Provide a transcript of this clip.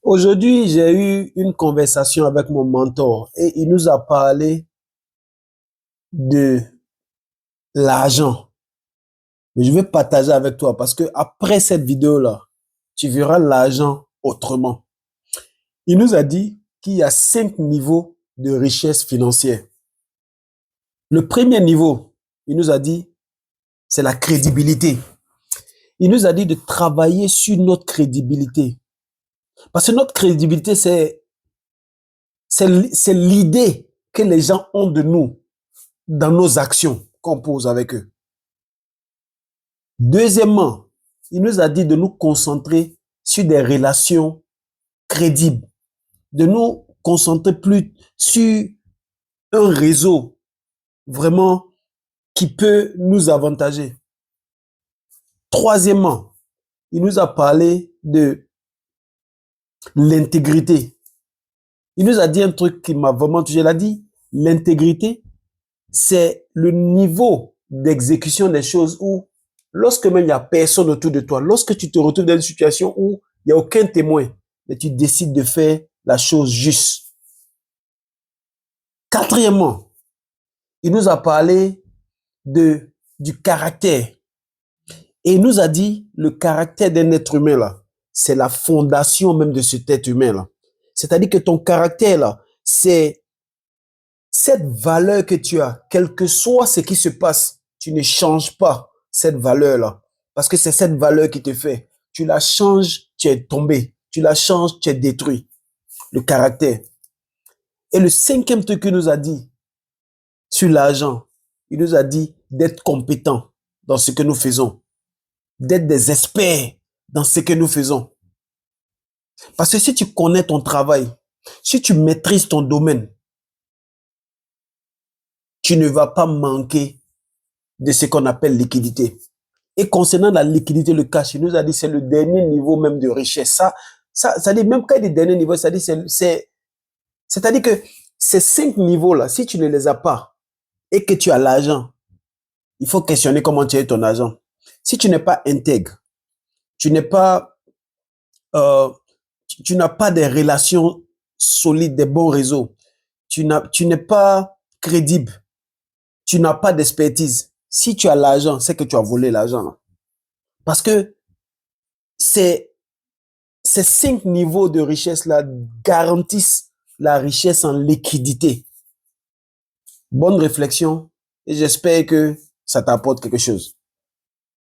Aujourd'hui, j'ai eu une conversation avec mon mentor et il nous a parlé de l'argent. Mais je vais partager avec toi parce que après cette vidéo-là, tu verras l'argent autrement. Il nous a dit qu'il y a 5 niveaux de richesse financière. Le premier niveau, il nous a dit, c'est la crédibilité. Il nous a dit de travailler sur notre crédibilité. Parce que notre crédibilité, c'est l'idée que les gens ont de nous dans nos actions qu'on pose avec eux. Deuxièmement, il nous a dit de nous concentrer sur des relations crédibles, de nous concentrer plus sur un réseau vraiment qui peut nous avantager. Troisièmement, il nous a parlé de l'intégrité. Il nous a dit un truc qui m'a vraiment touché. Il a dit, l'intégrité, c'est le niveau d'exécution des choses où, lorsque même il n'y a personne autour de toi, lorsque tu te retrouves dans une situation où il n'y a aucun témoin, mais tu décides de faire la chose juste. Quatrièmement, il nous a parlé du caractère. Et il nous a dit, le caractère d'un être humain, là, c'est la fondation même de cet être humain, là. C'est-à-dire que ton caractère, là, c'est cette valeur que tu as, quel que soit ce qui se passe, tu ne changes pas cette valeur-là. Parce que c'est cette valeur qui te fait. Tu la changes, tu es tombé. Tu la changes, tu es détruit. Le caractère. Et le cinquième truc qu'il nous a dit sur l'argent, il nous a dit d'être compétent dans ce que nous faisons. D'être des experts dans ce que nous faisons. Parce que si tu connais ton travail, si tu maîtrises ton domaine, tu ne vas pas manquer de ce qu'on appelle liquidité. Et concernant la liquidité, le cash, il nous a dit c'est le dernier niveau même de richesse. Ça dit, même quand il dit dernier niveau, c'est-à-dire que ces 5 niveaux-là, si tu ne les as pas et que tu as l'argent, il faut questionner comment tu as eu ton argent. Si tu n'es pas intègre, tu n'es pas, euh, tu n'as pas des relations solides, des bons réseaux, tu n'es pas crédible, tu n'as pas d'expertise. Si tu as l'argent, c'est que tu as volé l'argent. Parce que ces 5 niveaux de richesse-là garantissent la richesse en liquidité. Bonne réflexion et j'espère que ça t'apporte quelque chose.